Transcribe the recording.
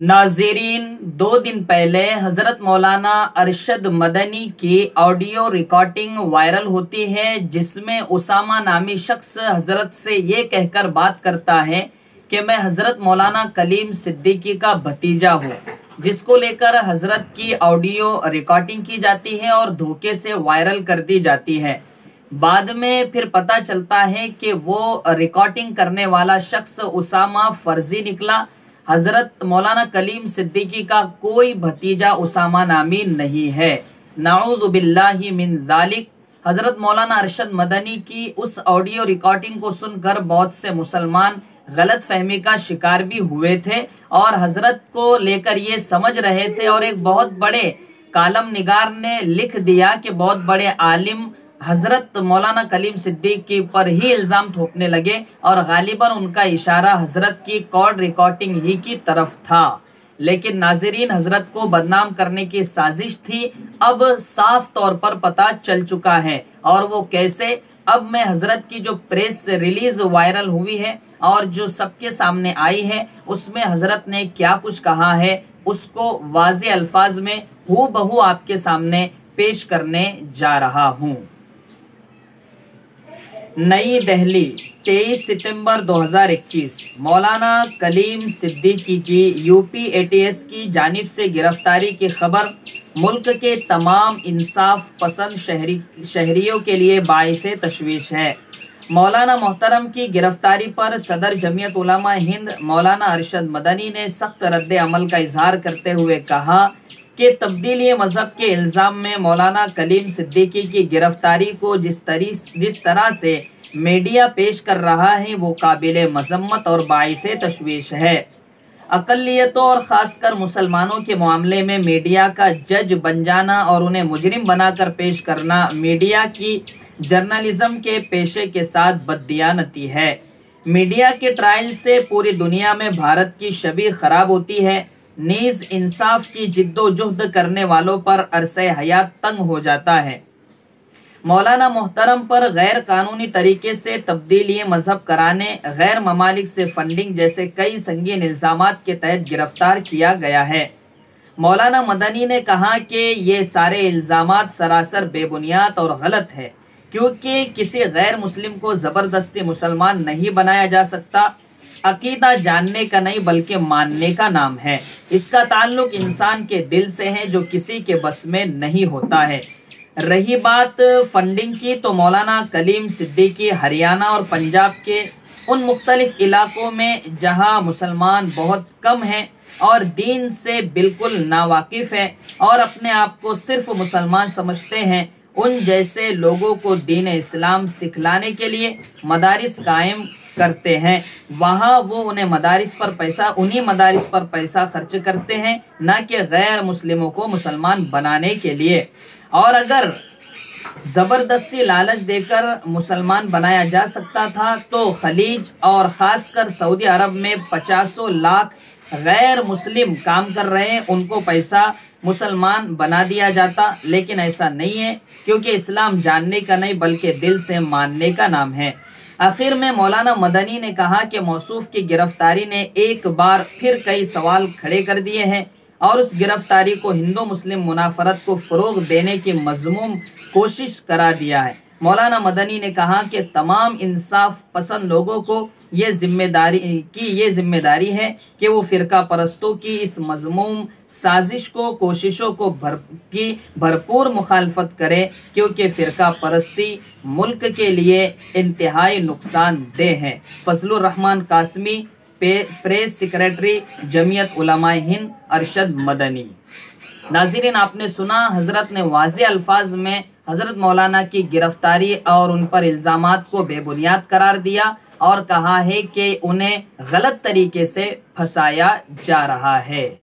नाज़रीन, 2 दिन पहले हजरत मौलाना अरशद मदनी की ऑडियो रिकॉर्डिंग वायरल होती है, जिसमें उसामा नामी शख्स हजरत से ये कहकर बात करता है कि मैं हजरत मौलाना कलीम सिद्दीकी का भतीजा हूँ, जिसको लेकर हजरत की ऑडियो रिकॉर्डिंग की जाती है और धोखे से वायरल कर दी जाती है। बाद में फिर पता चलता है कि वो रिकॉर्डिंग करने वाला शख्स उसामा फर्जी निकला। हजरत मौलाना कलीम सिद्दीकी का कोई भतीजा उसामा नामी नहीं है। नाऊज़ु बिल्लाहि मिन ज़ालिक। हजरत मौलाना अरशद मदनी की उस ऑडियो रिकॉर्डिंग को सुनकर बहुत से मुसलमान गलत फहमी का शिकार भी हुए थे और हजरत को लेकर ये समझ रहे थे, और एक बहुत बड़े कालम निगार ने लिख दिया कि बहुत बड़े आलिम हजरत मौलाना कलीम सिद्दीकी पर ही इल्जाम थोपने लगे और गालिबन उनका इशारा हजरत की कॉल रिकॉर्डिंग ही की तरफ था। लेकिन नाज़रीन, हजरत को बदनाम करने की साजिश थी, अब साफ तौर पर पता चल चुका है। और वो कैसे? अब मैं हजरत की जो प्रेस रिलीज वायरल हुई है और जो सबके सामने आई है, उसमें हजरत ने क्या कुछ कहा है उसको वाज़े अल्फाज में हूबहू आपके सामने पेश करने जा रहा हूँ। नई दिल्ली, 23 सितंबर 2021। मौलाना कलीम सिद्दीकी की यूपी एटीएस की जानिब से गिरफ्तारी की खबर मुल्क के तमाम इंसाफ पसंद शहरियों के लिए बाइसे तशवीश है। मौलाना मोहतरम की गिरफ्तारी पर सदर जमीयत उलमा हिंद मौलाना अरशद मदनी ने सख्त रद्द अमल का इजहार करते हुए कहा कि तब्दीली मजहब के इल्ज़ाम में मौलाना कलीम सिद्दीकी की गिरफ्तारी को जिस तरह से मीडिया पेश कर रहा है वो काबिल मजम्मत और बाइसे तशवीश है। अक़लियतों और ख़ासकर मुसलमानों के मामले में मीडिया का जज बन जाना और उन्हें मुजरिम बनाकर पेश करना मीडिया की जर्नलिज्म के पेशे के साथ बददियानती है। मीडिया के ट्रायल से पूरी दुनिया में भारत की छवि खराब होती है। नीज इंसाफ की जिद्दोजहद करने वालों पर अरसे हयात तंग हो जाता है। मौलाना मोहतरम पर गैर कानूनी तरीके से तब्दीली मजहब कराने, गैर ममालिक से फंडिंग जैसे कई संगीन इल्जामात के तहत गिरफ्तार किया गया है। मौलाना मदनी ने कहा कि ये सारे इल्जामात सरासर बेबुनियाद और गलत है, क्योंकि किसी गैर मुस्लिम को ज़बरदस्ती मुसलमान नहीं बनाया जा सकता। अकीदा जानने का नहीं बल्कि मानने का नाम है। इसका ताल्लुक इंसान के दिल से है, जो किसी के बस में नहीं होता है। रही बात फंडिंग की, तो मौलाना कलीम सिद्दीकी हरियाणा और पंजाब के उन मुख्तलिफ इलाकों में जहां मुसलमान बहुत कम हैं और दीन से बिल्कुल नावाकिफ हैं और अपने आप को सिर्फ मुसलमान समझते हैं, उन जैसे लोगों को दीन इस्लाम सिखलाने के लिए मदारिस कायम करते हैं। वहाँ वो उन्हीं मदारिस पर पैसा खर्च करते हैं, न कि गैर मुस्लिमों को मुसलमान बनाने के लिए। और अगर ज़बरदस्ती लालच देकर मुसलमान बनाया जा सकता था तो खलीज और ख़ासकर सऊदी अरब में 50 लाख गैर मुस्लिम काम कर रहे हैं, उनको पैसा मुसलमान बना दिया जाता। लेकिन ऐसा नहीं है, क्योंकि इस्लाम जानने का नहीं बल्कि दिल से मानने का नाम है। आखिर में मौलाना मदनी ने कहा कि मौसूफ की गिरफ्तारी ने एक बार फिर कई सवाल खड़े कर दिए हैं और उस गिरफ्तारी को हिंदू मुस्लिम मुनाफरत को फ़रोग़ देने की मज़मूम कोशिश करा दिया है। मौलाना मदनी ने कहा कि तमाम इंसाफ पसंद लोगों को ये जिम्मेदारी है कि वो फ़िरका परस्तों की इस मज़मूम साजिश को कोशिशों को भरपूर मुखालफत करे, क्योंकि फ़िरका परस्ती मुल्क के लिए इंतहाई नुकसानदेह है। Fazlur Rahman Qasmi, press secretary Jamiat Ulama Hind Arshad Madani. नाज़रीन, आपने सुना, हजरत ने वाज़े अल्फाज में हजरत मौलाना की गिरफ्तारी और उन पर इल्ज़ामात को बेबुनियाद करार दिया और कहा है कि उन्हें गलत तरीके से फंसाया जा रहा है।